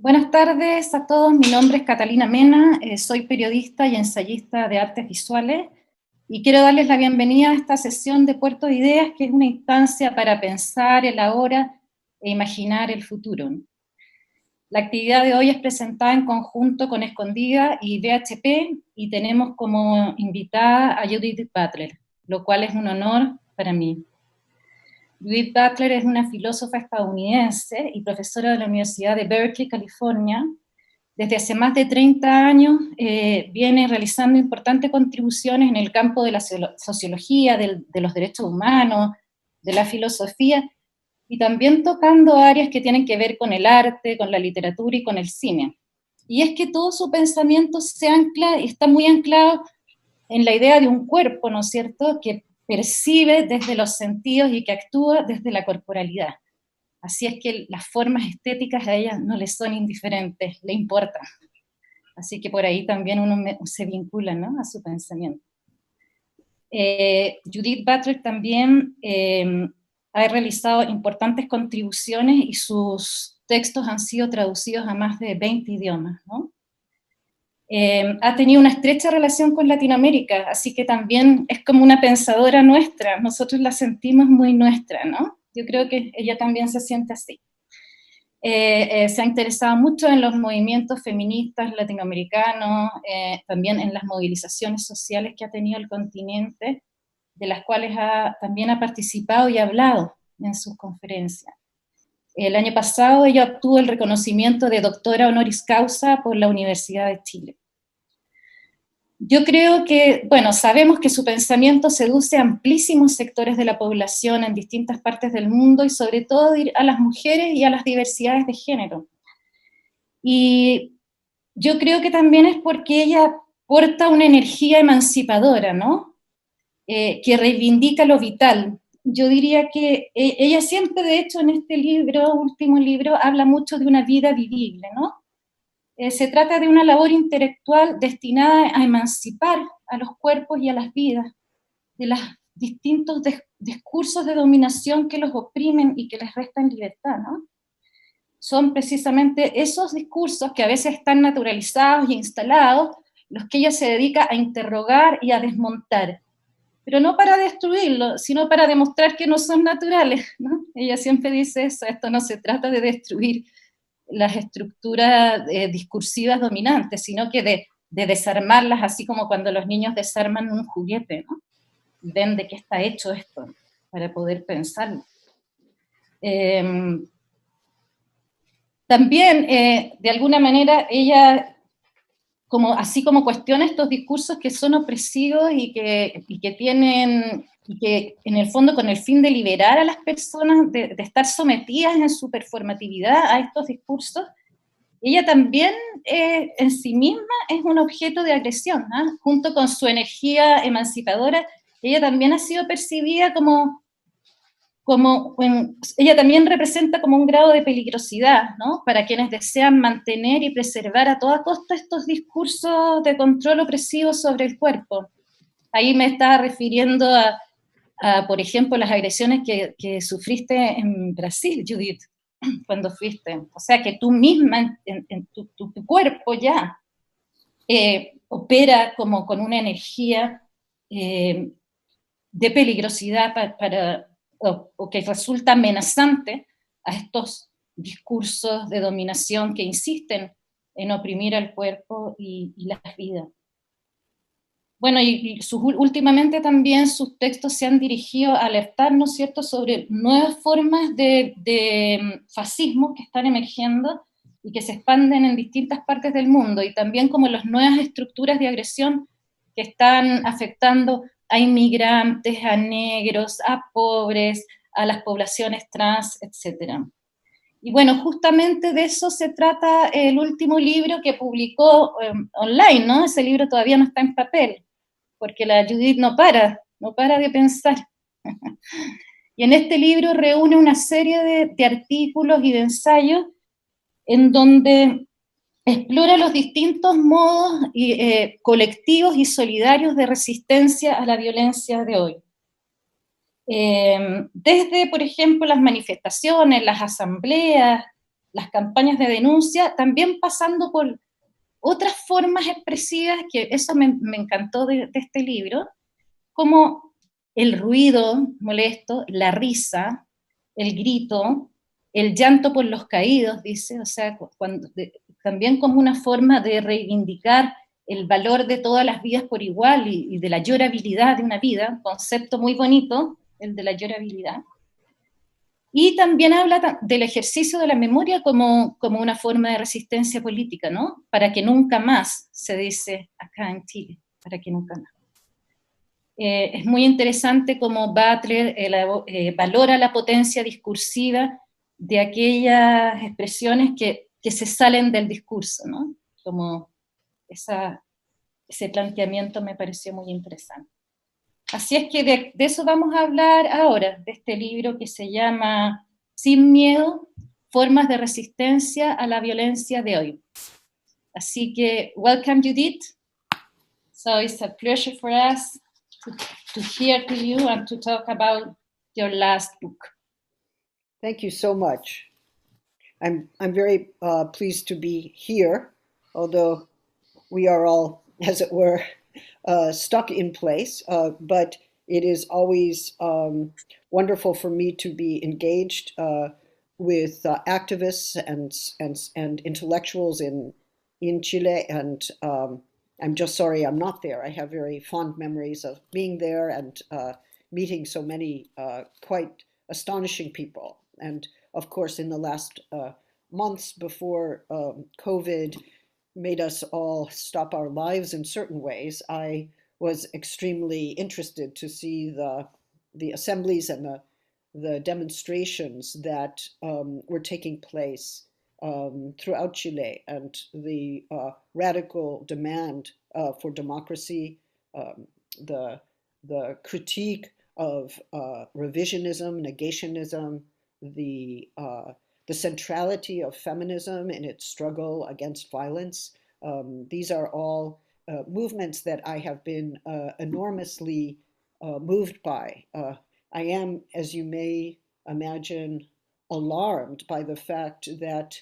Buenas tardes a todos, mi nombre es Catalina Mena, soy periodista y ensayista de artes visuales y quiero darles la bienvenida a esta sesión de Puerto de Ideas, que es una instancia para pensar el ahora e imaginar el futuro. La actividad de hoy es presentada en conjunto con Escondida y VHP y tenemos como invitada a Judith Butler, lo cual es un honor para mí. Judith Butler es una filósofa estadounidense y profesora de la Universidad de Berkeley, California. Desde hace más de 30 años viene realizando importantes contribuciones en el campo de la sociología, de los derechos humanos, de la filosofía, y también tocando áreas que tienen que ver con el arte, con la literatura y con el cine. Y es que todo su pensamiento se ancla, está muy anclado en la idea de un cuerpo, ¿no es cierto?, que percibe desde los sentidos y que actúa desde la corporalidad. Así es que las formas estéticas a ella no le son indiferentes, le importan. Así que por ahí también uno se vincula, ¿no?, a su pensamiento. Judith Butler también ha realizado importantes contribuciones y sus textos han sido traducidos a más de 20 idiomas, ¿no? Ha tenido una estrecha relación con Latinoamérica, así que también es como una pensadora nuestra, nosotros la sentimos muy nuestra, ¿no? Yo creo que ella también se siente así. Se ha interesado mucho en los movimientos feministas latinoamericanos, también en las movilizaciones sociales que ha tenido el continente, de las cuales también ha participado y ha hablado en sus conferencias. El año pasado ella obtuvo el reconocimiento de doctora honoris causa por la Universidad de Chile. Yo creo que, bueno, sabemos que su pensamiento seduce a amplísimos sectores de la población en distintas partes del mundo y sobre todo a las mujeres y a las diversidades de género. Y yo creo que también es porque ella porta una energía emancipadora, ¿no? Que reivindica lo vital. Yo diría que ella siempre, de hecho, en este libro, último libro, habla mucho de una vida vivible, ¿no? Se trata de una labor intelectual destinada a emancipar a los cuerpos y a las vidas de los distintos discursos de dominación que los oprimen y que les restan libertad, ¿no? Son precisamente esos discursos que a veces están naturalizados y instalados, los que ella se dedica a interrogar y a desmontar, pero no para destruirlo, sino para demostrar que no son naturales, ¿no? Ella siempre dice eso, esto no se trata de destruir las estructuras discursivas dominantes, sino que de desarmarlas, así como cuando los niños desarman un juguete, ¿no? Y ven de qué está hecho esto, para poder pensarlo. También, de alguna manera, ella, así como cuestiona estos discursos que son opresivos y que tienen, y que en el fondo con el fin de liberar a las personas de estar sometidas en su performatividad a estos discursos, ella también en sí misma es un objeto de agresión, ¿eh? Junto con su energía emancipadora, ella también ha sido percibida ella también representa como un grado de peligrosidad, ¿no?, para quienes desean mantener y preservar a toda costa estos discursos de control opresivo sobre el cuerpo. Ahí me estaba refiriendo por ejemplo, las agresiones que sufriste en Brasil, Judith, cuando fuiste. O sea, que tú misma, en tu cuerpo ya, opera como con una energía de peligrosidad o que resulta amenazante a estos discursos de dominación que insisten en oprimir al cuerpo y las vidas. Bueno, y últimamente también sus textos se han dirigido a alertar, ¿no es cierto?, sobre nuevas formas de fascismo que están emergiendo y que se expanden en distintas partes del mundo, y también como las nuevas estructuras de agresión que están afectando a inmigrantes, a negros, a pobres, a las poblaciones trans, etc. Y bueno, justamente de eso se trata el último libro que publicó online, ¿no? Ese libro todavía no está en papel, porque la Judith no para de pensar. Y en este libro reúne una serie de artículos y de ensayos en donde explora los distintos modos colectivos y solidarios de resistencia a la violencia de hoy. Desde, por ejemplo, las manifestaciones, las asambleas, las campañas de denuncia, también pasando por otras formas expresivas, que eso me encantó de este libro, como el ruido molesto, la risa, el grito, el llanto por los caídos, dice, o sea, también como una forma de reivindicar el valor de todas las vidas por igual y de la llorabilidad de una vida, concepto muy bonito, el de la llorabilidad. Y también habla del ejercicio de la memoria como una forma de resistencia política, ¿no? Para que nunca más, se dice acá en Chile, para que nunca más. Es muy interesante cómo Butler valora la potencia discursiva de aquellas expresiones que se salen del discurso, ¿no? Como ese planteamiento me pareció muy interesante. Así es que de eso vamos a hablar ahora, de este libro que se llama Sin miedo, formas de resistencia a la violencia de hoy. Así que, welcome Judith. So it's a pleasure for us to hear to you and to talk about your last book. Thank you so much. I'm very pleased to be here, although we are all, as it were, stuck in place. But it is always wonderful for me to be engaged with activists and intellectuals in Chile, and I'm just sorry I'm not there. I have very fond memories of being there and meeting so many quite astonishing people. And of course, in the last months before COVID made us all stop our lives in certain ways, I was extremely interested to see the assemblies and the demonstrations that were taking place throughout Chile, and the radical demand for democracy, the critique of revisionism, negationism, the centrality of feminism in its struggle against violence. These are all movements that I have been enormously moved by. I am, as you may imagine, alarmed by the fact that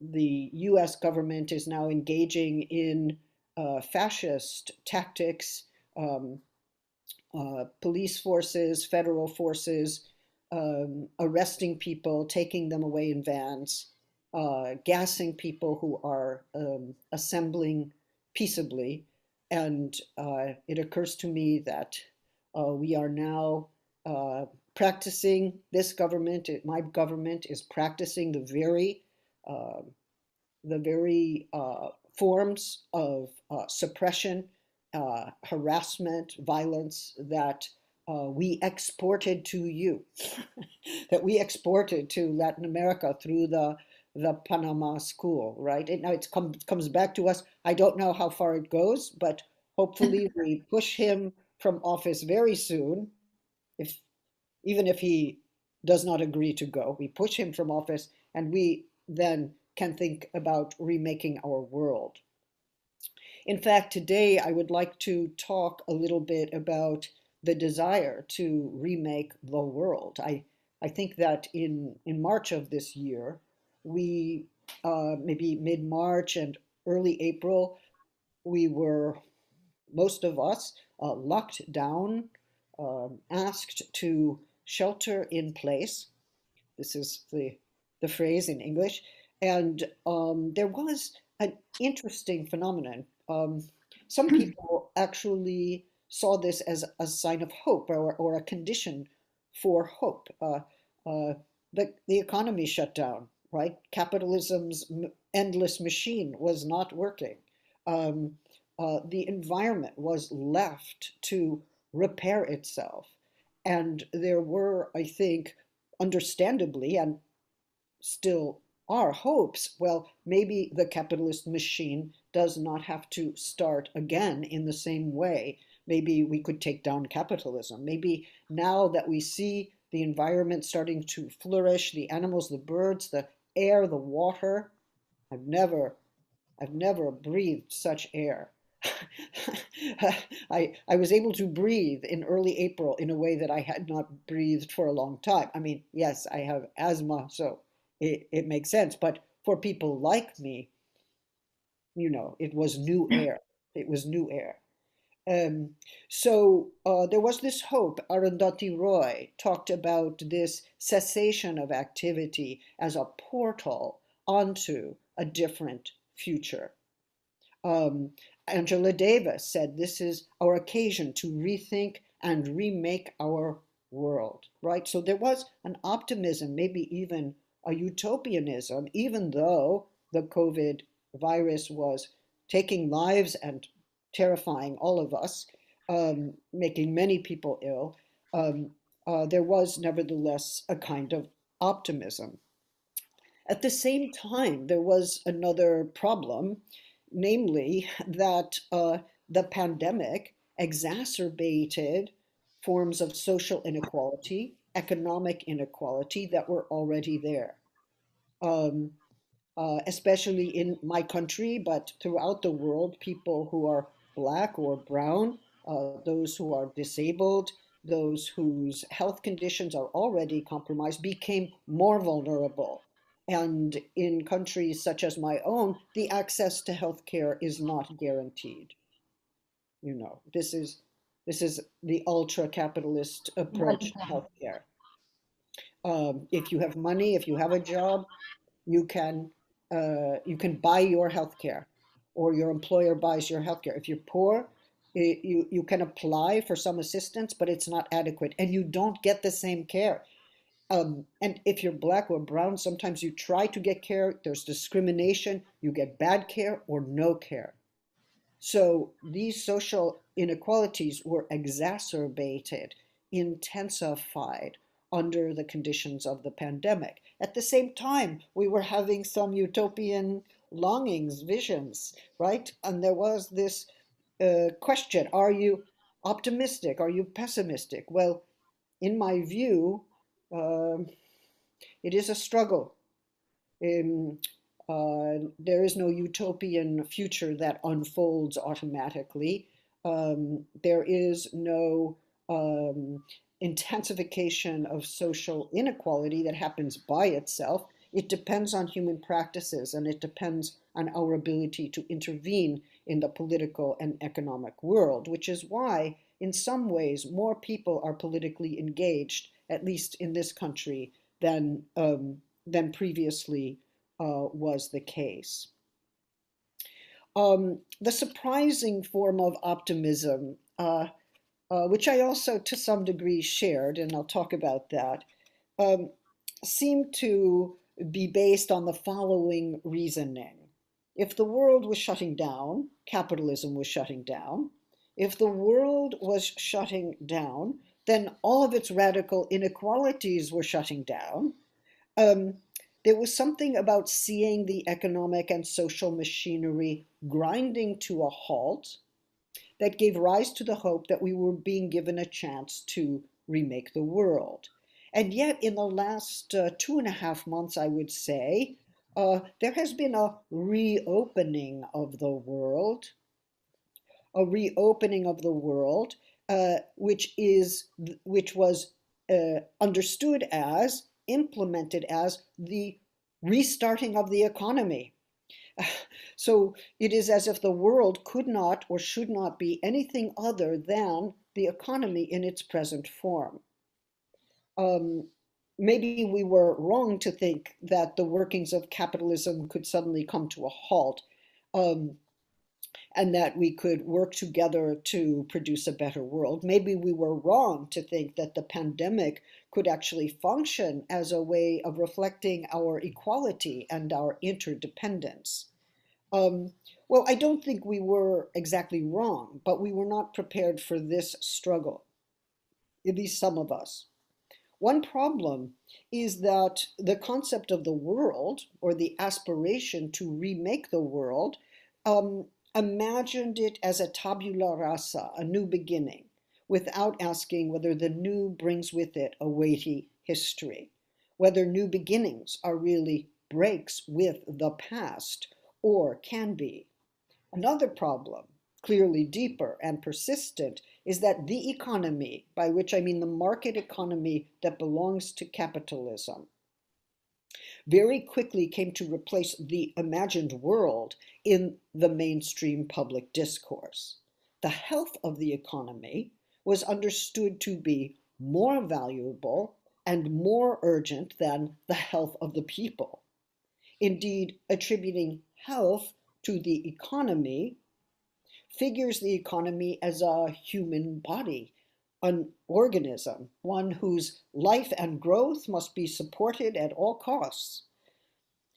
the US government is now engaging in fascist tactics, police forces, federal forces, arresting people, taking them away in vans, gassing people who are assembling peaceably. And it occurs to me that we are now practicing, this government, my government is practicing the very forms of suppression, harassment, violence that we exported to you, that we exported to Latin America through the Panama School, right? Now it comes back to us. I don't know how far it goes, but hopefully we push him from office very soon. Even if he does not agree to go, we push him from office, and we then can think about remaking our world. In fact, today I would like to talk a little bit about the desire to remake the world. I think that in March of this year, we, maybe mid-March and early April, we were, most of us, locked down, asked to shelter in place. This is the phrase in English. And there was an interesting phenomenon. Some people actually saw this as a sign of hope, or a condition for hope. The economy shut down, right? Capitalism's endless machine was not working. The environment was left to repair itself. And there were, I think, understandably, and still are, hopes. Well, maybe the capitalist machine does not have to start again in the same way. Maybe we could take down capitalism. Maybe now that we see the environment starting to flourish, the animals, the birds, the air, the water. I've never breathed such air. I was able to breathe in early April in a way that I had not breathed for a long time. I mean, yes, I have asthma, so it makes sense. But for people like me, it was new air. It was new air. So there was this hope. Arundhati Roy talked about this cessation of activity as a portal onto a different future. Um, Angela Davis said this is our occasion to rethink and remake our world, right? So there was an optimism, maybe even a utopianism, even though the COVID virus was taking lives and terrifying all of us, making many people ill. There was nevertheless a kind of optimism. At the same time, there was another problem, namely that the pandemic exacerbated forms of social inequality, economic inequality that were already there. Um, Especially in my country, but throughout the world, people who are black or brown, those who are disabled, those whose health conditions are already compromised, became more vulnerable. And in countries such as my own, the access to healthcare is not guaranteed. This is the ultra-capitalist approach to healthcare. If you have money, if you have a job, you can you can buy your health care, or your employer buys your health care. If you're poor, you can apply for some assistance, but it's not adequate, and you don't get the same care. And if you're black or brown, sometimes you try to get care, there's discrimination, you get bad care or no care. So these social inequalities were exacerbated, intensified under the conditions of the pandemic. At the same time, we were having some utopian longings, visions, right? And there was this question, are you optimistic? Are you pessimistic? Well, in my view, um it is a struggle. Um, there is no utopian future that unfolds automatically. There is no intensification of social inequality that happens by itself. It depends on human practices, and it depends on our ability to intervene in the political and economic world, which is why, in some ways, more people are politically engaged, at least in this country, than previously was the case. The surprising form of optimism, which I also to some degree shared, and I'll talk about that, um, seemed to be based on the following reasoning. If the world was shutting down, capitalism was shutting down. If the world was shutting down, then all of its radical inequalities were shutting down. Um, there was something about seeing the economic and social machinery grinding to a halt that gave rise to the hope that we were being given a chance to remake the world. And yet, in the last 2.5 months, I would say, there has been a reopening of the world, which was understood as, implemented as the restarting of the economy. So it is as if the world could not or should not be anything other than the economy in its present form. Um, Maybe we were wrong to think that the workings of capitalism could suddenly come to a halt. Um, and that we could work together to produce a better world. Maybe we were wrong to think that the pandemic could actually function as a way of reflecting our equality and our interdependence. Um, well, I don't think we were exactly wrong, but we were not prepared for this struggle, at least some of us. One problem is that the concept of the world, or the aspiration to remake the world, um, imagined it as a tabula rasa, a new beginning, without asking whether the new brings with it a weighty history, whether new beginnings are really breaks with the past or can be. Another problem clearly deeper and persistent, is that the economy, by which I mean the market economy that belongs to capitalism, very quickly came to replace the imagined world in the mainstream public discourse. The health of the economy was understood to be more valuable and more urgent than the health of the people. Indeed, attributing health to the economy figures the economy as a human body, an organism, one whose life and growth must be supported at all costs.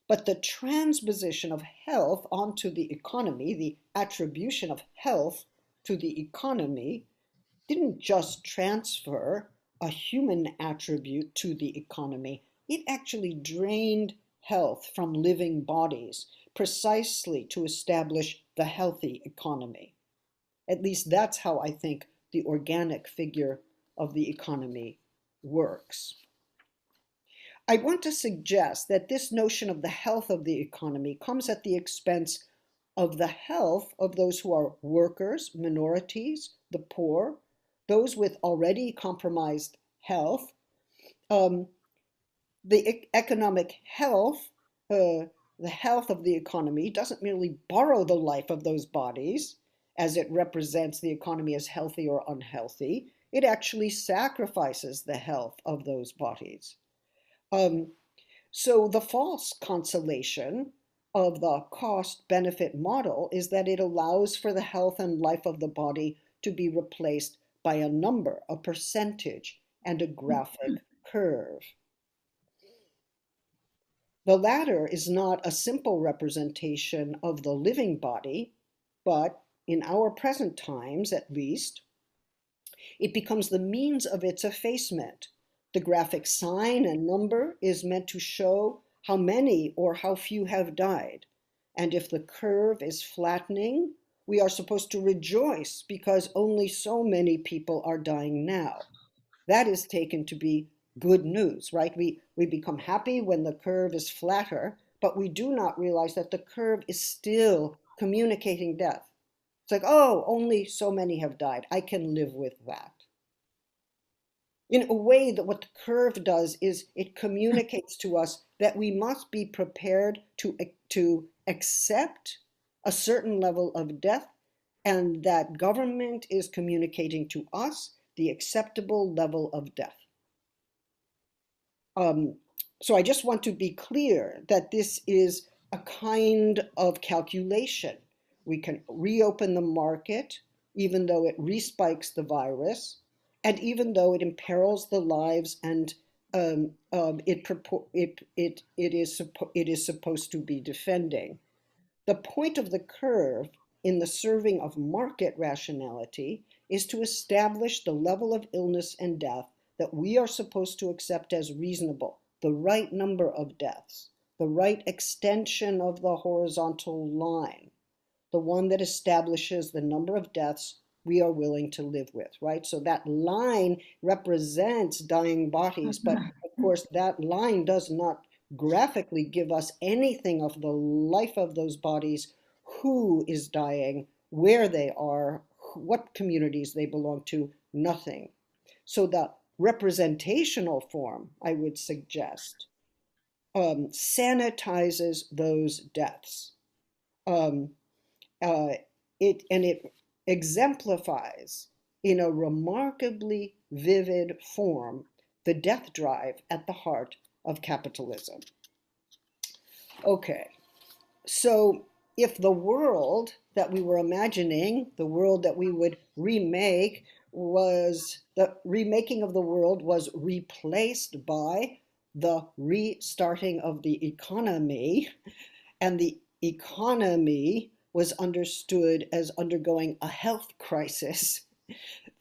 But the transposition of health onto the economy, the attribution of health to the economy, didn't just transfer a human attribute to the economy, it actually drained health from living bodies precisely to establish the healthy economy. At least that's how I think the organic figure of the economy works. I want to suggest that this notion of the health of the economy comes at the expense of the health of those who are workers, minorities, the poor, those with already compromised health. The economic health, the health of the economy doesn't merely borrow the life of those bodies as it represents the economy as healthy or unhealthy. It actually sacrifices the health of those bodies. So the false consolation of the cost-benefit model is that it allows for the health and life of the body to be replaced by a number, a percentage, and a graphic curve. The latter is not a simple representation of the living body, but in our present times, at least, it becomes the means of its effacement. The graphic sign and number is meant to show how many or how few have died. And if the curve is flattening, we are supposed to rejoice because only so many people are dying now. That is taken to be good news, right? We become happy when the curve is flatter, but we do not realize that the curve is still communicating death. It's like, oh, only so many have died. I can live with that. In a way, that what the curve does is it communicates to us that we must be prepared to accept a certain level of death, and that government is communicating to us the acceptable level of death. So I just want to be clear that this is a kind of calculation. We can reopen the market, even though it respikes the virus, and even though it imperils the lives and it is supposed to be defending. The point of the curve in the serving of market rationality is to establish the level of illness and death that we are supposed to accept as reasonable, the right number of deaths, the right extension of the horizontal line, the one that establishes the number of deaths we are willing to live with, right? So that line represents dying bodies, but of course that line does not graphically give us anything of the life of those bodies, who is dying, where they are, what communities they belong to, nothing. So the representational form, I would suggest, sanitizes those deaths. It exemplifies in a remarkably vivid form the death drive at the heart of capitalism. Okay, so if the world that we were imagining, the world that we would remake, was the remaking of the world was replaced by the restarting of the economy, and the economy was understood as undergoing a health crisis,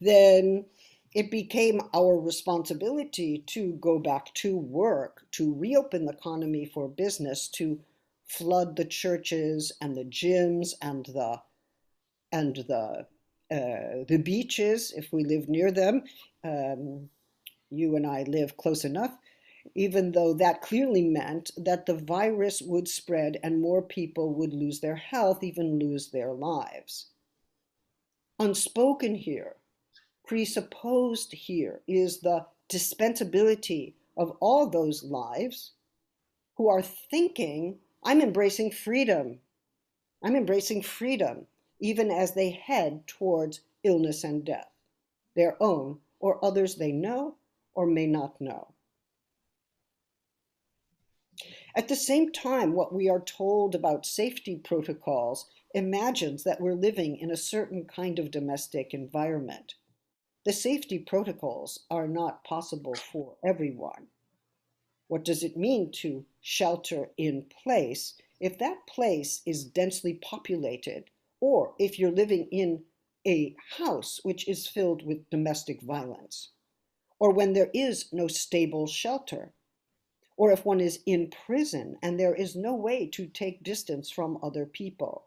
then it became our responsibility to go back to work, to reopen the economy for business, to flood the churches and the gyms and the beaches if we live near them. You and I live close enough, even though that clearly meant that the virus would spread and more people would lose their health, even lose their lives. Unspoken here, presupposed here, is the dispensability of all those lives who are thinking, I'm embracing freedom. I'm embracing freedom, even as they head towards illness and death, their own or others they know or may not know. At the same time, what we are told about safety protocols imagines that we're living in a certain kind of domestic environment. The safety protocols are not possible for everyone. What does it mean to shelter in place if that place is densely populated, or if you're living in a house which is filled with domestic violence, or when there is no stable shelter, or if one is in prison and there is no way to take distance from other people?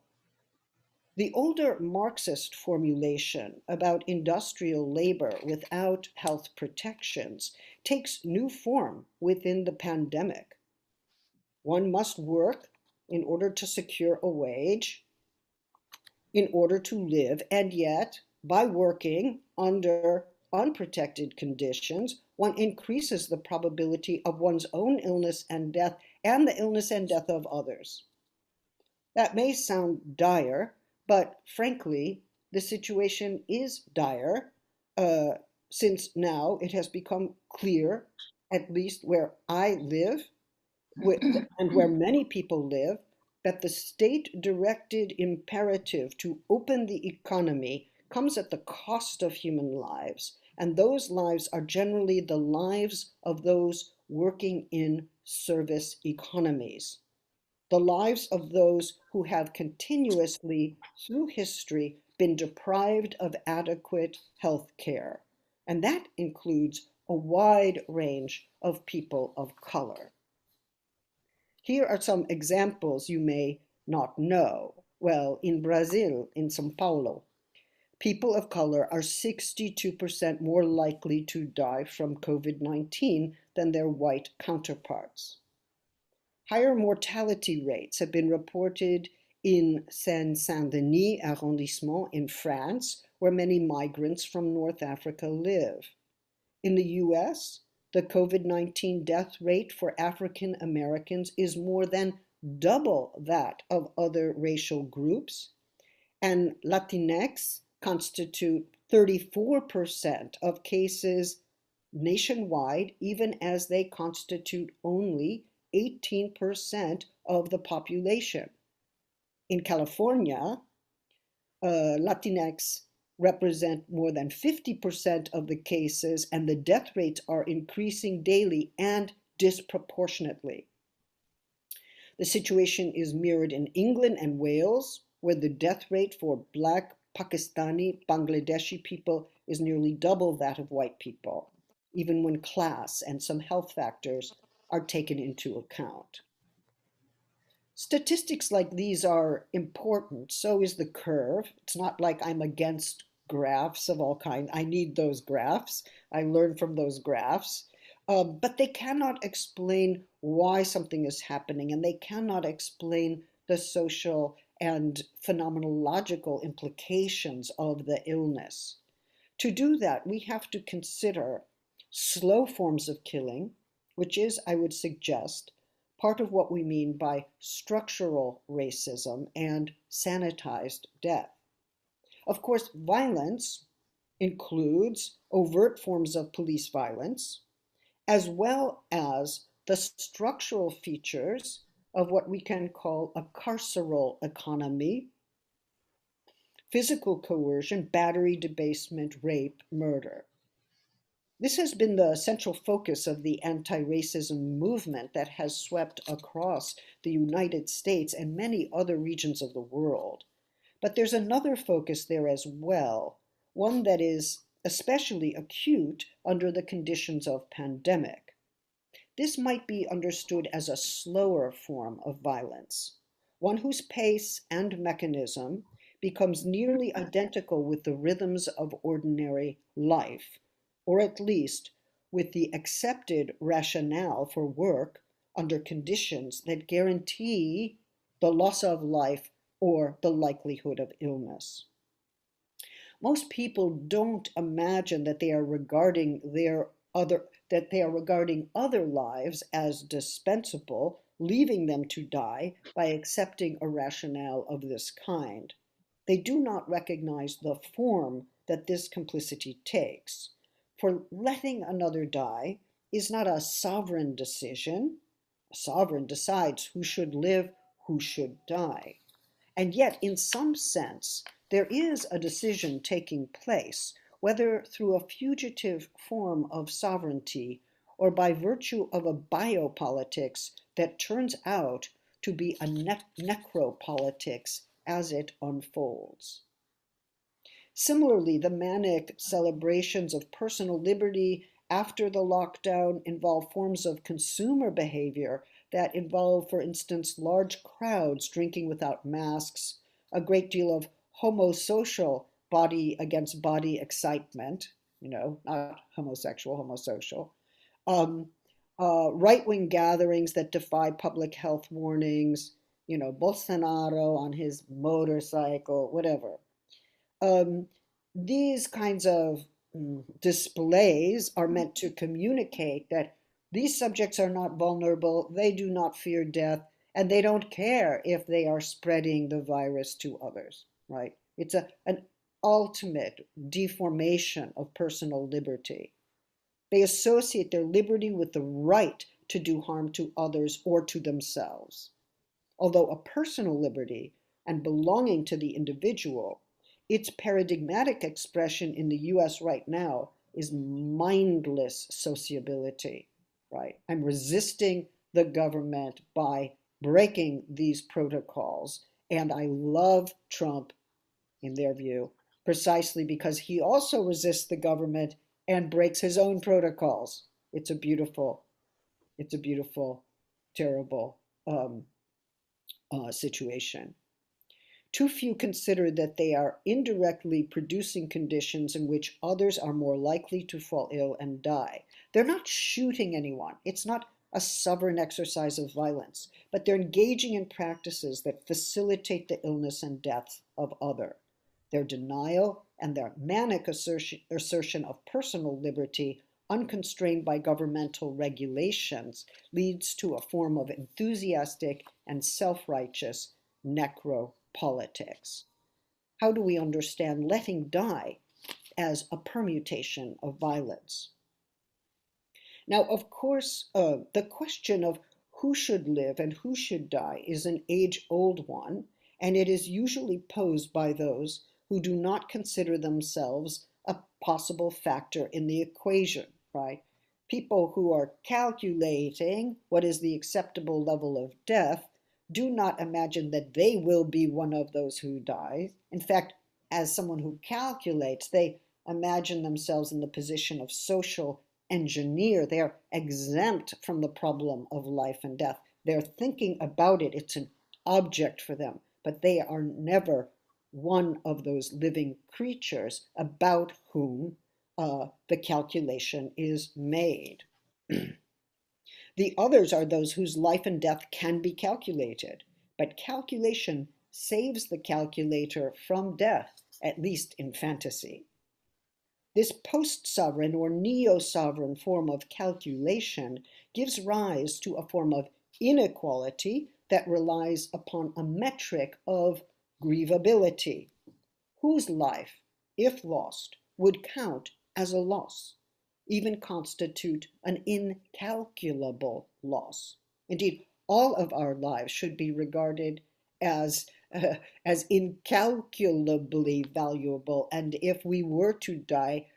The older Marxist formulation about industrial labor without health protections takes new form within the pandemic. One must work in order to secure a wage, in order to live, and yet, by working under unprotected conditions, one increases the probability of one's own illness and death and the illness and death of others. That may sound dire, but frankly, the situation is dire, since now it has become clear, at least where I live, and where many people live, that the state-directed imperative to open the economy comes at the cost of human lives, and those lives are generally the lives of those working in service economies, the lives of those who have continuously, through history, been deprived of adequate health care, and that includes a wide range of people of color. Here are some examples you may not know. Well, in Brazil, in São Paulo, people of color are 62% more likely to die from COVID-19 than their white counterparts. Higher mortality rates have been reported in Seine-Saint-Denis arrondissement in France, where many migrants from North Africa live. In the US, the COVID-19 death rate for African Americans is more than double that of other racial groups, and Latinx constitute 34% of cases nationwide, even as they constitute only 18% of the population. In California, Latinx represent more than 50% of the cases, and the death rates are increasing daily and disproportionately. The situation is mirrored in England and Wales, where the death rate for Black, Pakistani, Bangladeshi people is nearly double that of white people, even when class and some health factors are taken into account. Statistics like these are important. So is the curve. It's not like I'm against graphs of all kinds. I need those graphs. I learn from those graphs. But they cannot explain why something is happening, and they cannot explain the social and phenomenological implications of the illness. To do that, we have to consider slow forms of killing, which is, I would suggest, part of what we mean by structural racism and sanitized death. Of course, violence includes overt forms of police violence, as well as the structural features of what we can call a carceral economy: physical coercion, battery, debasement, rape, murder. This has been the central focus of the anti-racism movement that has swept across the United States and many other regions of the world. But there's another focus there as well, one that is especially acute under the conditions of pandemic. This might be understood as a slower form of violence, one whose pace and mechanism becomes nearly identical with the rhythms of ordinary life, or at least with the accepted rationale for work under conditions that guarantee the loss of life or the likelihood of illness. Most people don't imagine that they are regarding other lives as dispensable, leaving them to die by accepting a rationale of this kind. They do not recognize the form that this complicity takes. For letting another die is not a sovereign decision. A sovereign decides who should live, who should die. And yet, in some sense, there is a decision taking place, whether through a fugitive form of sovereignty or by virtue of a biopolitics that turns out to be a necropolitics as it unfolds. Similarly, the manic celebrations of personal liberty after the lockdown involve forms of consumer behavior that involve, for instance, large crowds drinking without masks, a great deal of homosocial body against body excitement, not homosexual, homosocial, right-wing gatherings that defy public health warnings, Bolsonaro on his motorcycle, whatever. These kinds of displays are meant to communicate that these subjects are not vulnerable, they do not fear death, and they don't care if they are spreading the virus to others, right? It's an ultimate deformation of personal liberty. They associate their liberty with the right to do harm to others or to themselves. Although a personal liberty and belonging to the individual, its paradigmatic expression in the US right now is mindless sociability, right? I'm resisting the government by breaking these protocols. And I love Trump, in their view, precisely because he also resists the government and breaks his own protocols. It's a beautiful, terrible situation. Too few consider that they are indirectly producing conditions in which others are more likely to fall ill and die. They're not shooting anyone. It's not a sovereign exercise of violence, but they're engaging in practices that facilitate the illness and death of other. Their denial and their manic assertion of personal liberty, unconstrained by governmental regulations, leads to a form of enthusiastic and self-righteous necropolitics. How do we understand letting die as a permutation of violence? Now, of course, the question of who should live and who should die is an age-old one, and it is usually posed by those who do not consider themselves a possible factor in the equation, right? People who are calculating what is the acceptable level of death do not imagine that they will be one of those who dies. In fact, as someone who calculates, they imagine themselves in the position of social engineer. They are exempt from the problem of life and death. They're thinking about it. It's an object for them, but they are never one of those living creatures about whom the calculation is made. The others are those whose life and death can be calculated, but calculation saves the calculator from death, at least in fantasy. This post-sovereign or neo-sovereign form of calculation gives rise to a form of inequality that relies upon a metric of grievability. Whose life, if lost, would count as a loss, even constitute an incalculable loss? Indeed, all of our lives should be regarded as incalculably valuable, and if we were to die,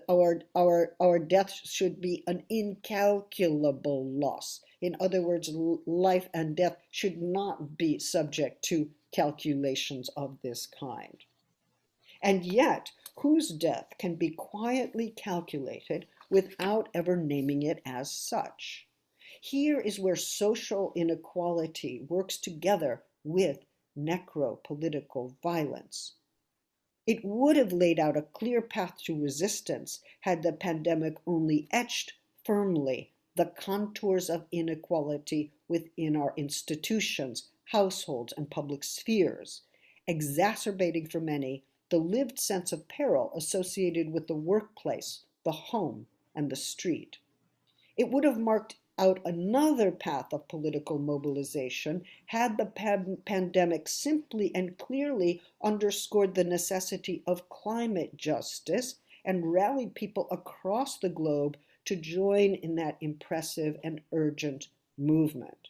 our death should be an incalculable loss. In other words, life and death should not be subject to calculations of this kind. And yet, whose death can be quietly calculated without ever naming it as such? Here is where social inequality works together with necropolitical violence. It would have laid out a clear path to resistance had the pandemic only etched firmly the contours of inequality within our institutions, households, and public spheres, exacerbating for many the lived sense of peril associated with the workplace, the home, and the street. It would have marked out another path of political mobilization had the pandemic simply and clearly underscored the necessity of climate justice and rallied people across the globe to join in that impressive and urgent movement.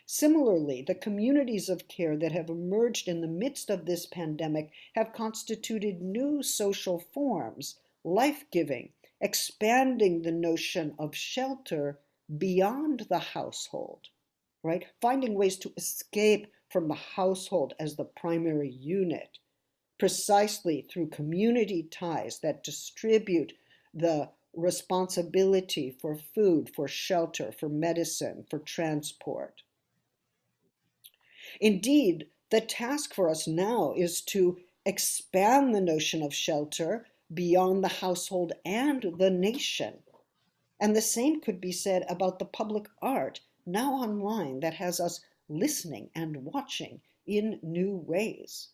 Similarly, the communities of care that have emerged in the midst of this pandemic have constituted new social forms, life-giving, expanding the notion of shelter beyond the household, right? Finding ways to escape from the household as the primary unit, precisely through community ties that distribute the responsibility for food, for shelter, for medicine, for transport. Indeed, the task for us now is to expand the notion of shelter beyond the household and the nation. And the same could be said about the public art, now online, that has us listening and watching in new ways.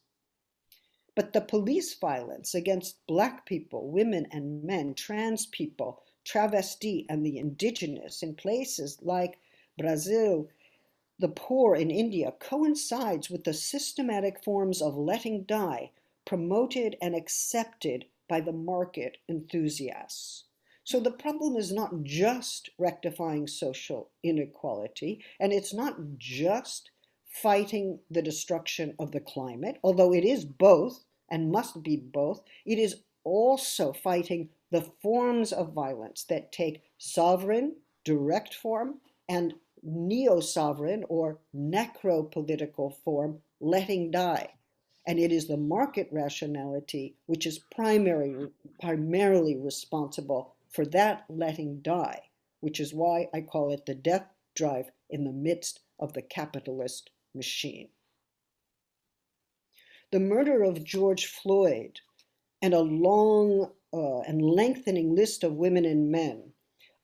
But the police violence against Black people, women and men, trans people, travesti, and the indigenous in places like Brazil, the poor in India, coincides with the systematic forms of letting die promoted and accepted by the market enthusiasts. So the problem is not just rectifying social inequality, and it's not just fighting the destruction of the climate, although it is both and must be both. It is also fighting the forms of violence that take sovereign, direct form, and neo-sovereign or necro-political form, letting die. And it is the market rationality which is primarily responsible for that letting die, which is why I call it the death drive in the midst of the capitalist machine. The murder of George Floyd and a long and lengthening list of women and men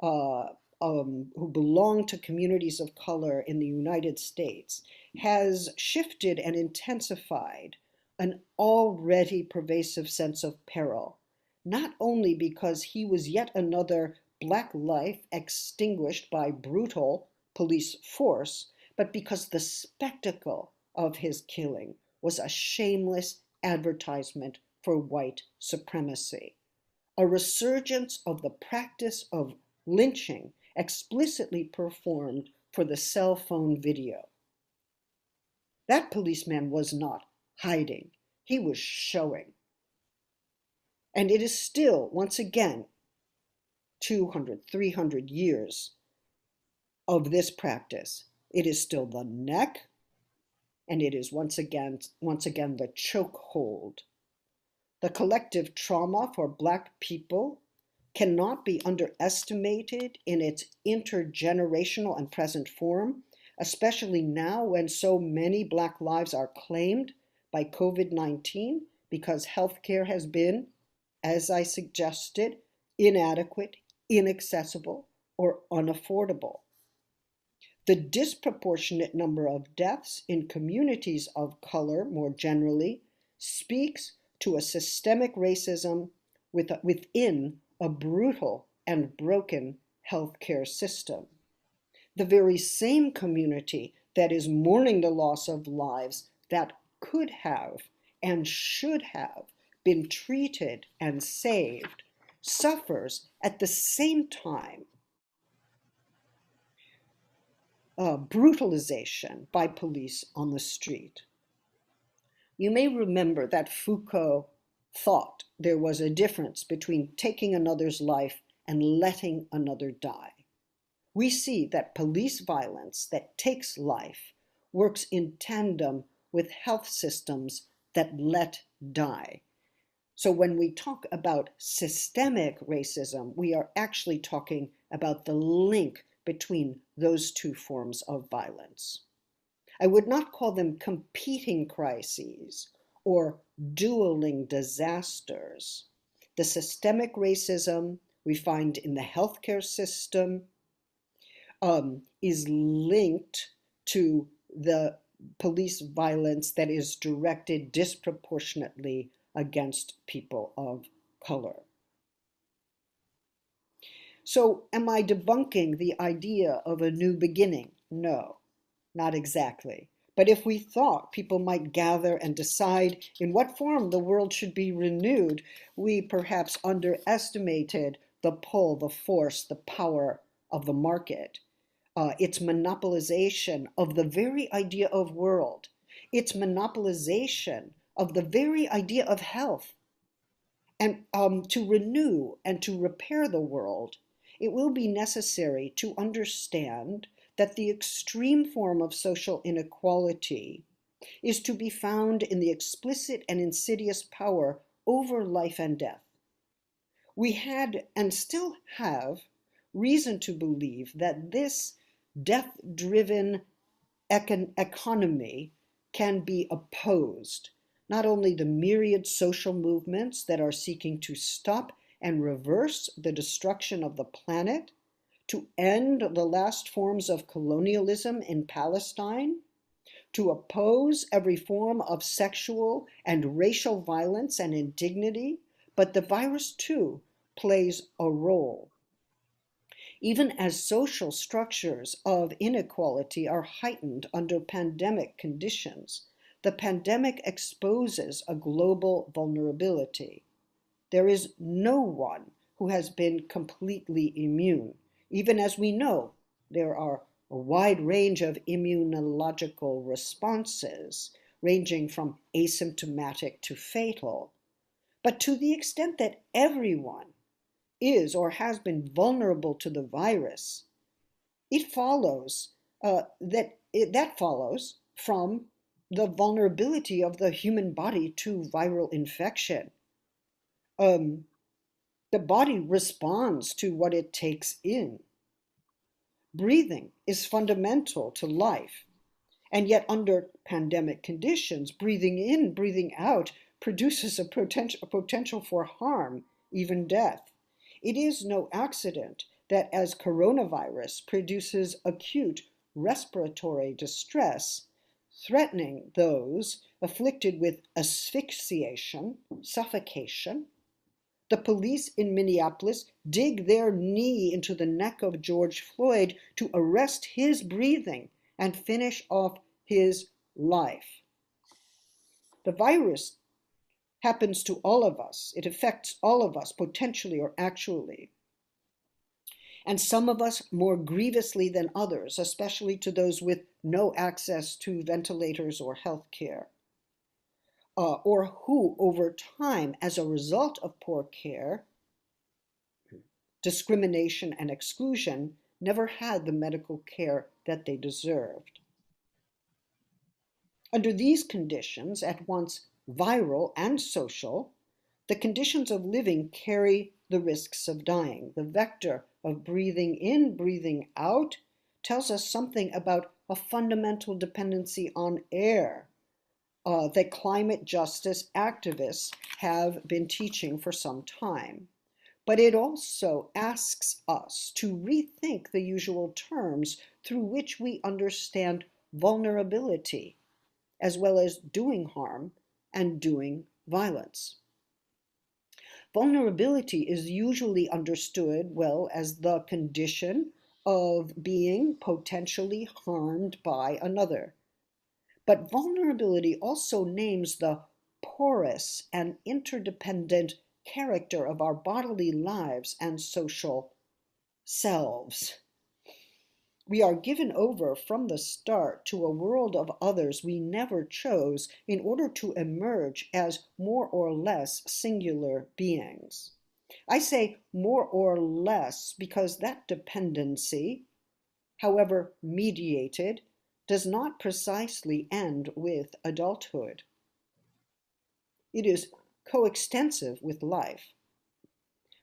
who belong to communities of color in the United States has shifted and intensified an already pervasive sense of peril, not only because he was yet another Black life extinguished by brutal police force, but because the spectacle of his killing was a shameless advertisement for white supremacy, a resurgence of the practice of lynching explicitly performed for the cell phone video. That policeman was not hiding, he was showing. And it is still, once again, 200, 300 years of this practice. It is still the neck, and it is once again the chokehold. The collective trauma for Black people cannot be underestimated in its intergenerational and present form, especially now when so many Black lives are claimed by COVID-19 because healthcare has been, as I suggested, inadequate, inaccessible, or unaffordable. The disproportionate number of deaths in communities of color more generally speaks to a systemic racism within a brutal and broken healthcare system. The very same community that is mourning the loss of lives that could have and should have been treated and saved suffers at the same time brutalization by police on the street. You may remember that Foucault thought there was a difference between taking another's life and letting another die. We see that police violence that takes life works in tandem with health systems that let die. So when we talk about systemic racism, we are actually talking about the link between those two forms of violence. I would not call them competing crises or dueling disasters. The systemic racism we find in the healthcare system is linked to the police violence that is directed disproportionately against people of color. So, am I debunking the idea of a new beginning? No, not exactly. But if we thought people might gather and decide in what form the world should be renewed, we perhaps underestimated the pull, the force, the power of the market, its monopolization of the very idea of world, its monopolization of the very idea of health. And to renew and to repair the world, it will be necessary to understand that the extreme form of social inequality is to be found in the explicit and insidious power over life and death. We had and still have reason to believe that this death-driven economy can be opposed. Not only the myriad social movements that are seeking to stop and reverse the destruction of the planet, to end the last forms of colonialism in Palestine, to oppose every form of sexual and racial violence and indignity, but the virus too plays a role. Even as social structures of inequality are heightened under pandemic conditions, the pandemic exposes a global vulnerability. There is no one who has been completely immune, even as we know there are a wide range of immunological responses, ranging from asymptomatic to fatal. But to the extent that everyone is or has been vulnerable to the virus, it follows that follows from the vulnerability of the human body to viral infection. The body responds to what it takes in. Breathing is fundamental to life, and yet under pandemic conditions, breathing in, breathing out produces a potential for harm, even death. It is no accident that as coronavirus produces acute respiratory distress, threatening those afflicted with asphyxiation, suffocation, the police in Minneapolis dig their knee into the neck of George Floyd to arrest his breathing and finish off his life. The virus happens to all of us. It affects all of us, potentially or actually. And some of us more grievously than others, especially to those with no access to ventilators or health care, or who, over time, as a result of poor care, discrimination, and exclusion, never had the medical care that they deserved. Under these conditions, at once viral and social, the conditions of living carry the risks of dying. The vector of breathing in, breathing out tells us something about a fundamental dependency on air that climate justice activists have been teaching for some time. But it also asks us to rethink the usual terms through which we understand vulnerability, as well as doing harm and doing violence. Vulnerability is usually understood, well, as the condition of being potentially harmed by another. But vulnerability also names the porous and interdependent character of our bodily lives and social selves. We are given over from the start to a world of others we never chose in order to emerge as more or less singular beings. I say more or less because that dependency, however mediated, does not precisely end with adulthood. It is coextensive with life.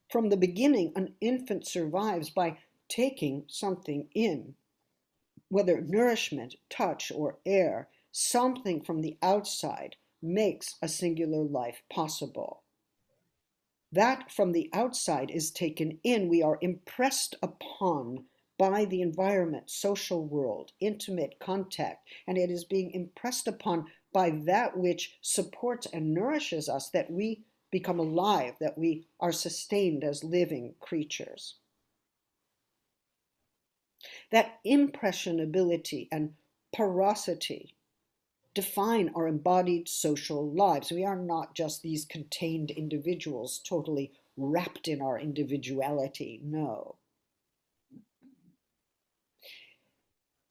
From the beginning, an infant survives by taking something in, whether nourishment, touch, or air. Something from the outside makes a singular life possible. That from the outside is taken in, we are impressed upon by the environment, social world, intimate contact, and it is being impressed upon by that which supports and nourishes us, that we become alive, that we are sustained as living creatures. That impressionability and porosity define our embodied social lives. We are not just these contained individuals totally wrapped in our individuality, no.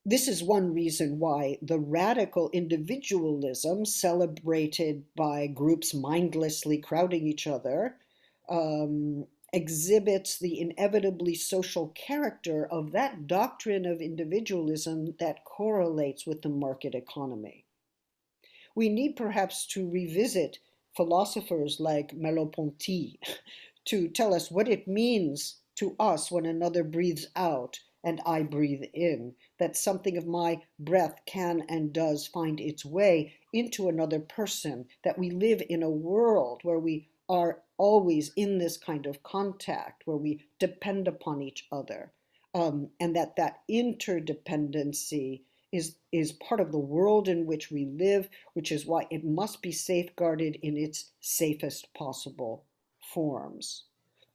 This is one reason why the radical individualism celebrated by groups mindlessly crowding each other exhibits the inevitably social character of that doctrine of individualism that correlates with the market economy. We need perhaps to revisit philosophers like Merleau-Ponty to tell us what it means to us when another breathes out and I breathe in, that something of my breath can and does find its way into another person, that we live in a world where we are always in this kind of contact, where we depend upon each other, and that interdependency is part of the world in which we live, which is why it must be safeguarded in its safest possible forms.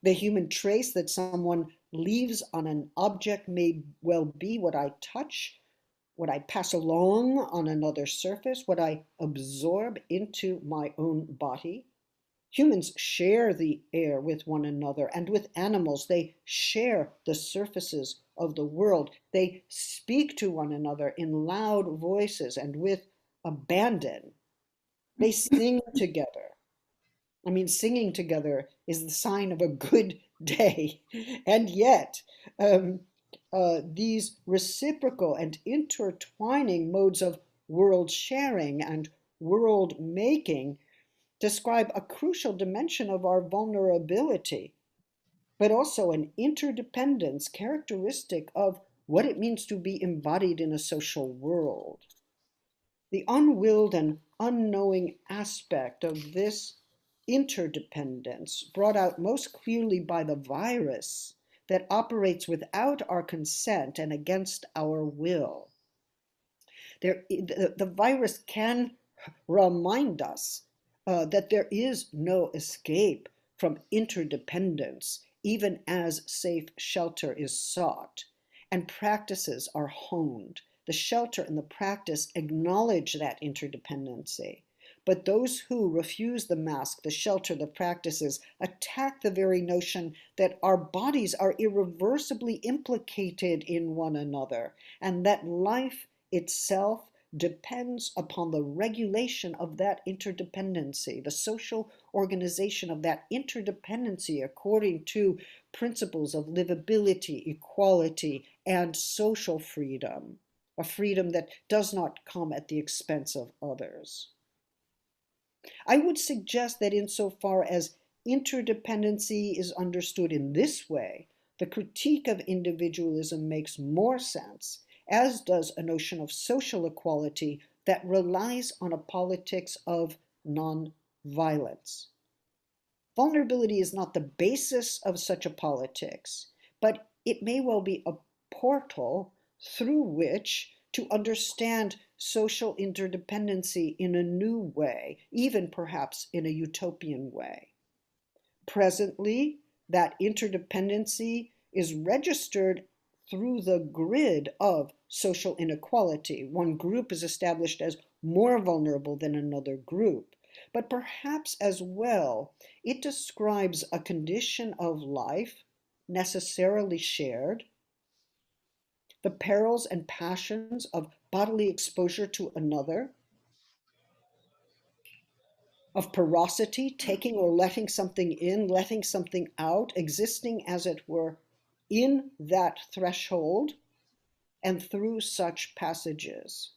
The human trace that someone leaves on an object may well be what I touch, what I pass along on another surface, what I absorb into my own body. Humans share the air with one another and with animals. They share the surfaces of the world. They speak to one another in loud voices and with abandon. They sing together. I mean, singing together is the sign of a good day. And yet, these reciprocal and intertwining modes of world sharing and world making describe a crucial dimension of our vulnerability, but also an interdependence characteristic of what it means to be embodied in a social world. The unwilled and unknowing aspect of this interdependence, brought out most clearly by the virus that operates without our consent and against our will. The virus can remind us that there is no escape from interdependence, even as safe shelter is sought, and practices are honed. The shelter and the practice acknowledge that interdependency. But those who refuse the mask, the shelter, the practices, attack the very notion that our bodies are irreversibly implicated in one another, and that life itself depends upon the regulation of that interdependency, the social organization of that interdependency according to principles of livability, equality, and social freedom, a freedom that does not come at the expense of others. I would suggest that insofar as interdependency is understood in this way, the critique of individualism makes more sense, as does a notion of social equality that relies on a politics of non-violence. Vulnerability is not the basis of such a politics, but it may well be a portal through which to understand social interdependency in a new way, even perhaps in a utopian way. Presently, that interdependency is registered through the grid of social inequality. One group is established as more vulnerable than another group, but perhaps as well, it describes a condition of life necessarily shared, the perils and passions of bodily exposure to another, of porosity, taking or letting something in, letting something out, existing as it were in that threshold and through such passages.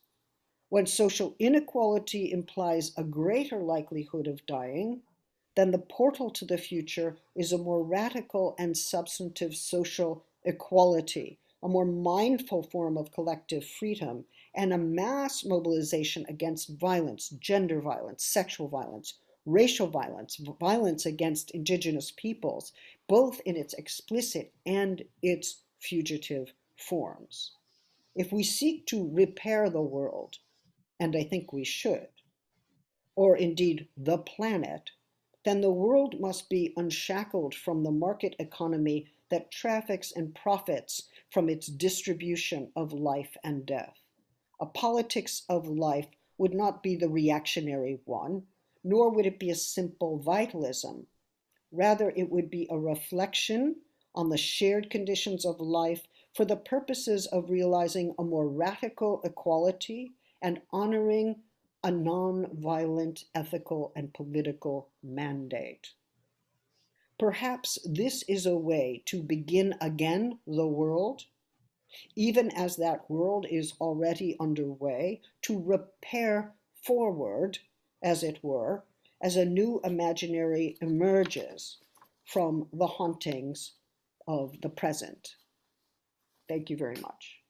When social inequality implies a greater likelihood of dying, then the portal to the future is a more radical and substantive social equality, a more mindful form of collective freedom, and a mass mobilization against violence, gender violence, sexual violence, racial violence, violence against indigenous peoples, both in its explicit and its fugitive forms. If we seek to repair the world, and I think we should, or indeed the planet, then the world must be unshackled from the market economy that traffics and profits from its distribution of life and death. A politics of life would not be the reactionary one, nor would it be a simple vitalism. Rather, it would be a reflection on the shared conditions of life for the purposes of realizing a more radical equality and honoring a non-violent ethical and political mandate. Perhaps this is a way to begin again the world, even as that world is already underway, to repair forward, as it were, as a new imaginary emerges from the hauntings of the present. Thank you very much.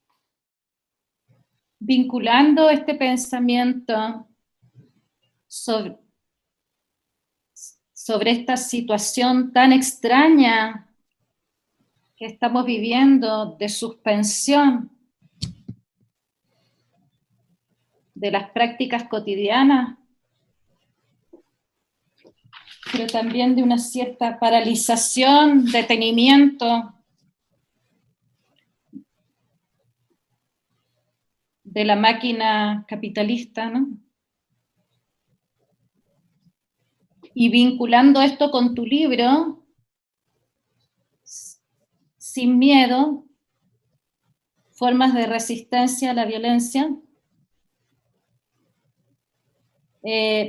Vinculando este pensamiento sobre esta situación tan extraña que estamos viviendo de suspensión de las prácticas cotidianas, pero también de una cierta paralización, detenimiento de la máquina capitalista, ¿no? Y vinculando esto con tu libro, Sin miedo, formas de resistencia a la violencia,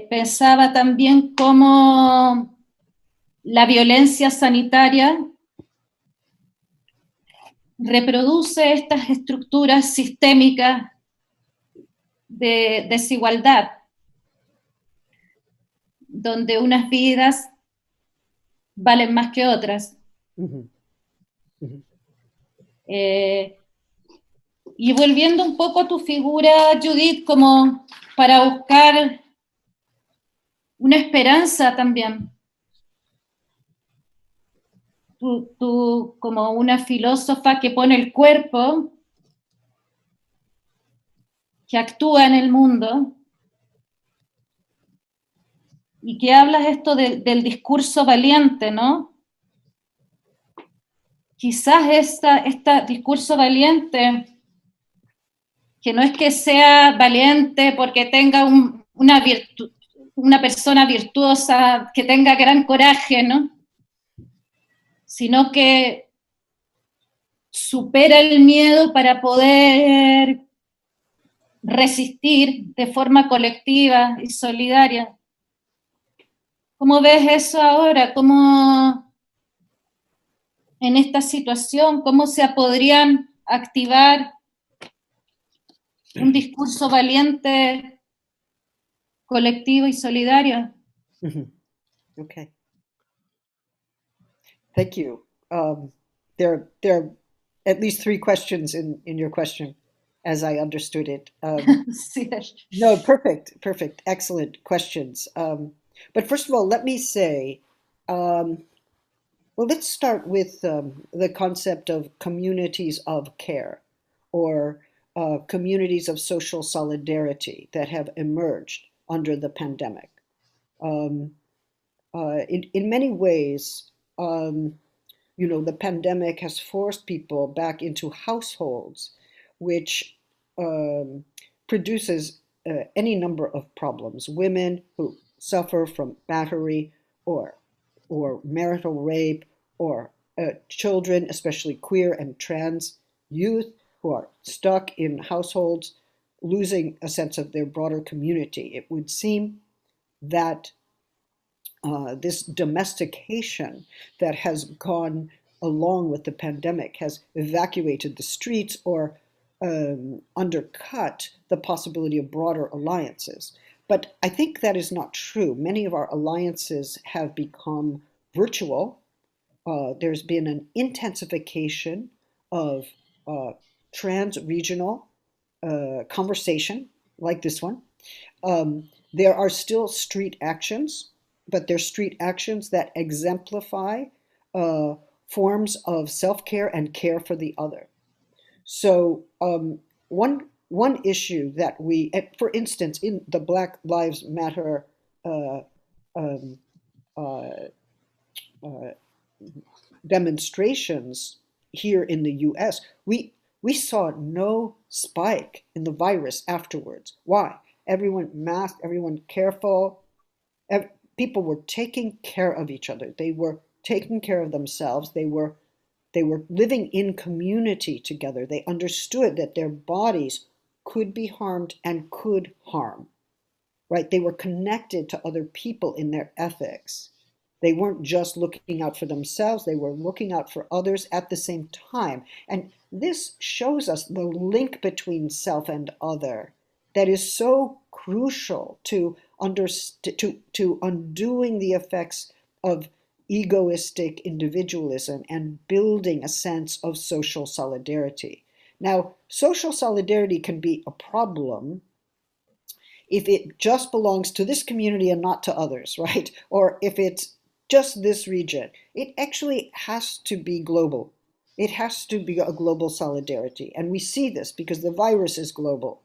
pensaba también cómo la violencia sanitaria reproduce estas estructuras sistémicas de desigualdad, donde unas vidas valen más que otras. Uh-huh. Uh-huh. Y volviendo un poco a tu figura, Judith, como para buscar una esperanza también. Tú como una filósofa que pone el cuerpo, que actúa en el mundo, y que hablas esto del discurso valiente, ¿no? Quizás este discurso valiente, que no es que sea valiente porque tenga una persona virtuosa, que tenga gran coraje, ¿no? Sino que supera el miedo para poder resistir de forma colectiva y solidaria. ¿Cómo ves eso ahora? ¿Cómo en esta situación, cómo se podrían activar un discurso valiente, colectivo y solidario? Mm-hmm. Okay. Thank you. There are at least three questions in your question, as I understood it. No, perfect. Excellent questions. But first of all, let me say, well, let's start with the concept of communities of care, or communities of social solidarity that have emerged under the pandemic. In many ways, the pandemic has forced people back into households, which produces any number of problems. Women who suffer from battery or marital rape, or children, especially queer and trans youth, who are stuck in households, losing a sense of their broader community. It would seem that this domestication that has gone along with the pandemic has evacuated the streets or undercut the possibility of broader alliances. But I think that is not true. Many of our alliances have become virtual. There's been an intensification of trans-regional conversation like this one. There are still street actions, but they're street actions that exemplify forms of self-care and care for the other. So one issue that we, for instance, in the Black Lives Matter uh, um, uh, uh, demonstrations here in the U.S., we saw no spike in the virus afterwards. Why? Everyone masked, everyone careful. People were taking care of each other. They were taking care of themselves. They were living in community together. They understood that their bodies could be harmed and could harm, right? They were connected to other people in their ethics. They weren't just looking out for themselves, they were looking out for others at the same time. And this shows us the link between self and other that is so crucial to undoing the effects of egoistic individualism and building a sense of social solidarity. Now, social solidarity can be a problem if it just belongs to this community and not to others, right? Or if it's just this region. It actually has to be global. It has to be a global solidarity. And we see this because the virus is global,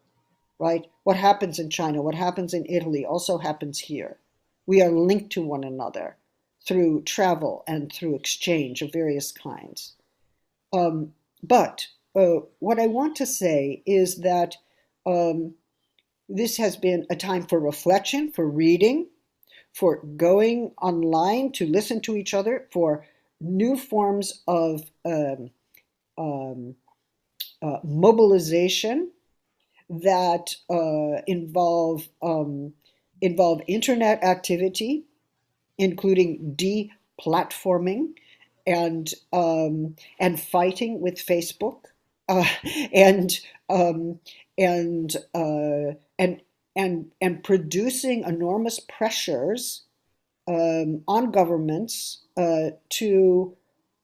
right? What happens in China, what happens in Italy also happens here. We are linked to one another through travel and through exchange of various kinds. But what I want to say is that um, this has been a time for reflection, for reading, for going online to listen to each other, for new forms of um, mobilization that involve internet activity, including deplatforming and fighting with Facebook, uh, and um, and uh, and and producing enormous pressures on governments um,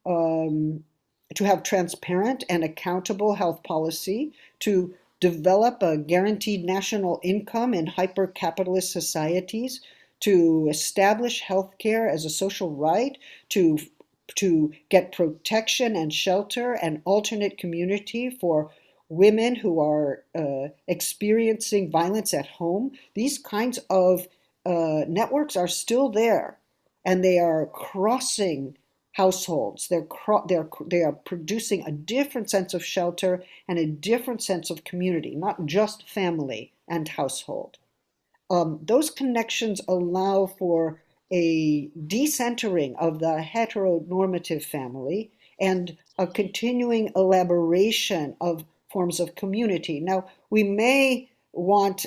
to have transparent and accountable health policy, to develop a guaranteed national income in hyper-capitalist societies, to establish healthcare as a social right, to get protection and shelter and alternate community for women who are experiencing violence at home. These kinds of networks are still there, and they are crossing households. They are producing a different sense of shelter and a different sense of community, not just family and household. Those connections allow for a decentering of the heteronormative family and a continuing elaboration of forms of community. Now, we may want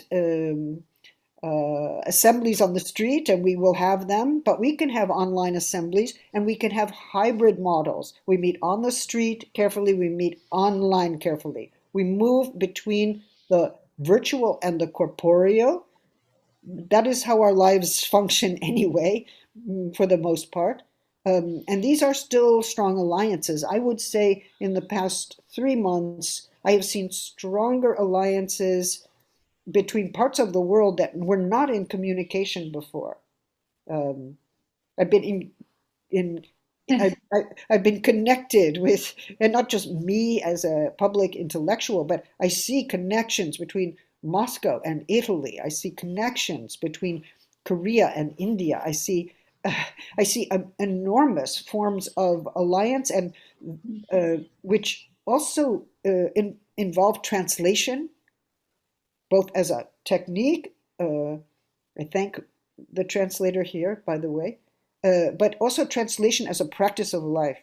assemblies on the street, and we will have them, but we can have online assemblies and we can have hybrid models. We meet on the street carefully, we meet online carefully. We move between the virtual and the corporeal. That is how our lives function anyway, for the most part. And these are still strong alliances. I would say in the past 3 months, I have seen stronger alliances between parts of the world that were not in communication before. Um, I've been in I've been connected with, and not just me as a public intellectual, but I see connections between Moscow and Italy. I see connections between Korea and India. I see enormous forms of alliance, and which also involve translation, both as a technique. I thank the translator here, by the way, but also translation as a practice of life.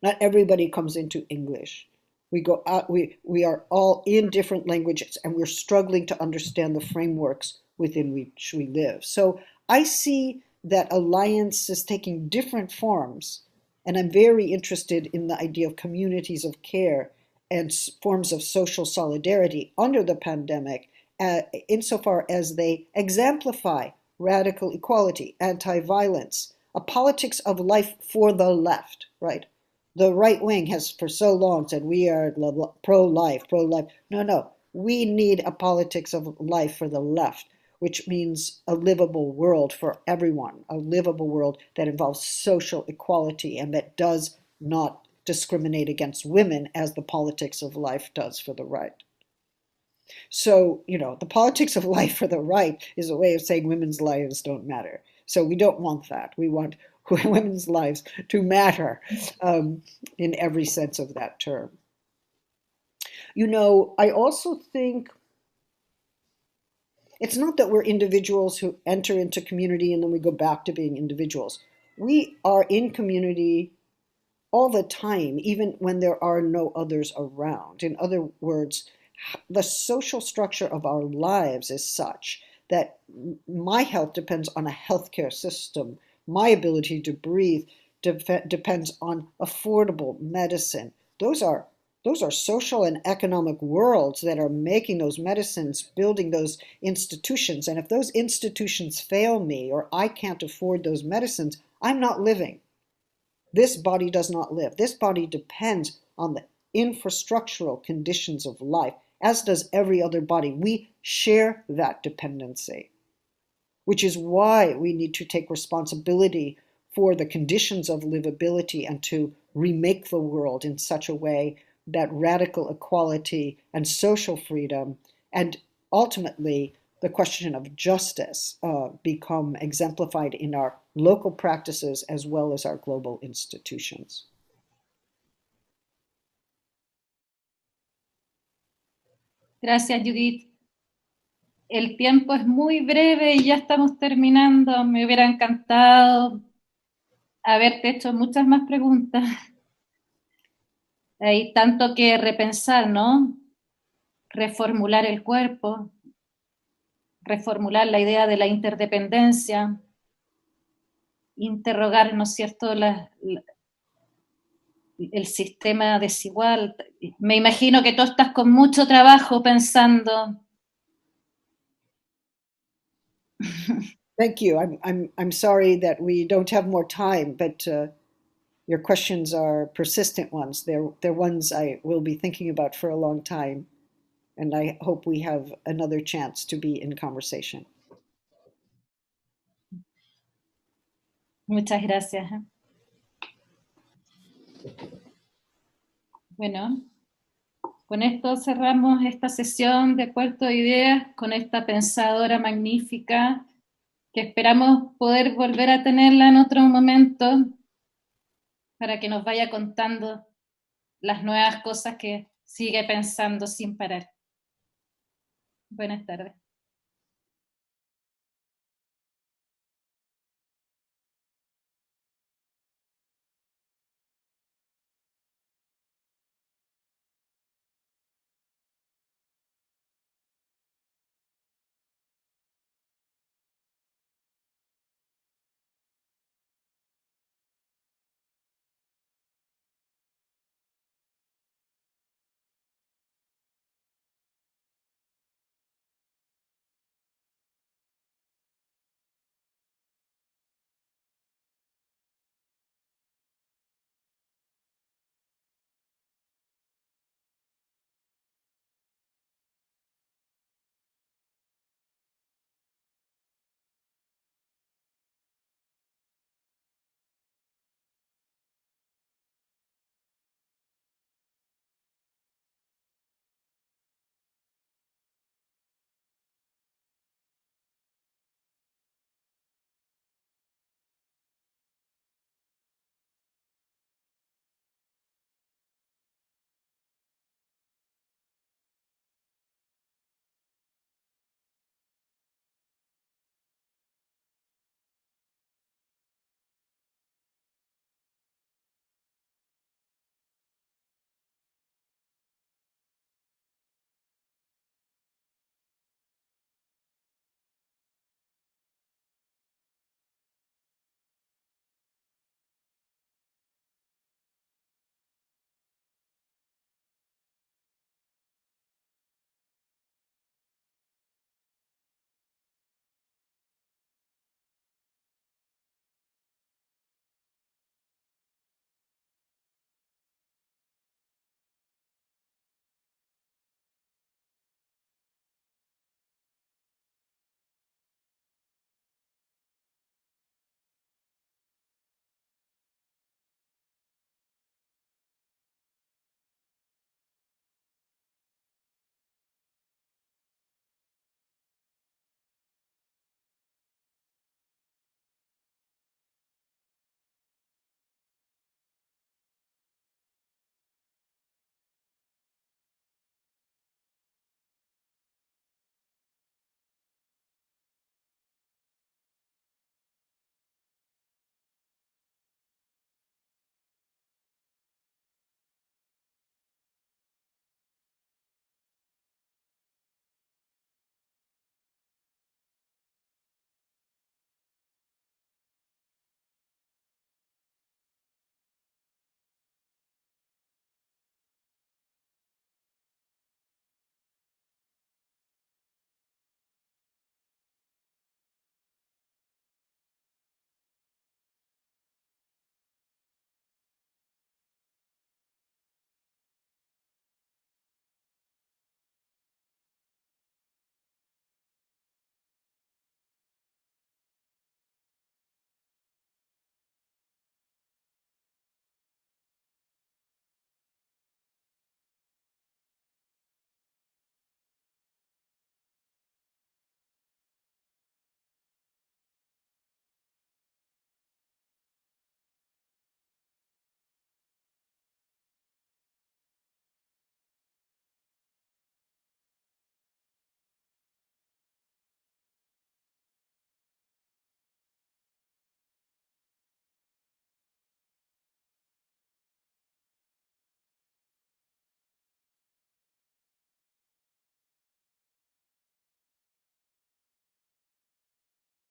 Not everybody comes into English. We go out, we are all in different languages, and we're struggling to understand the frameworks within which we live. So I see that alliance is taking different forms, and I'm very interested in the idea of communities of care and forms of social solidarity under the pandemic, insofar as they exemplify radical equality, anti-violence, a politics of life for the left, right? The right wing has for so long said we are pro-life, pro-life. No, no, we need a politics of life for the left, which means a livable world for everyone, a livable world that involves social equality and that does not discriminate against women as the politics of life does for the right. So, the politics of life for the right is a way of saying women's lives don't matter. So we don't want that. We want women's lives to matter in every sense of that term. I also think it's not that we're individuals who enter into community and then we go back to being individuals. We are in community all the time, even when there are no others around. In other words, the social structure of our lives is such that my health depends on a healthcare system. My ability to breathe depends on affordable medicine. Those are social and economic worlds that are making those medicines, building those institutions. And if those institutions fail me or I can't afford those medicines, I'm not living. This body does not live. This body depends on the infrastructural conditions of life, as does every other body. We share that dependency, which is why we need to take responsibility for the conditions of livability and to remake the world in such a way that radical equality and social freedom and ultimately the question of justice become exemplified in our local practices as well as our global institutions. Gracias, Judith. El tiempo es muy breve y ya estamos terminando. Me hubiera encantado haberte hecho muchas más preguntas. Hay tanto que repensar, ¿no? Reformular el cuerpo, reformular la idea de la interdependencia, interrogar, ¿no es cierto?, el sistema desigual. Me imagino que tú estás con mucho trabajo pensando. Thank you. I'm sorry that we don't have more time, but your questions are persistent ones. They're ones I will be thinking about for a long time, and I hope we have another chance to be in conversation. Muchas gracias. Bueno, con esto cerramos esta sesión de Puerto de Ideas con esta pensadora magnífica que esperamos poder volver a tenerla en otro momento para que nos vaya contando las nuevas cosas que sigue pensando sin parar. Buenas tardes.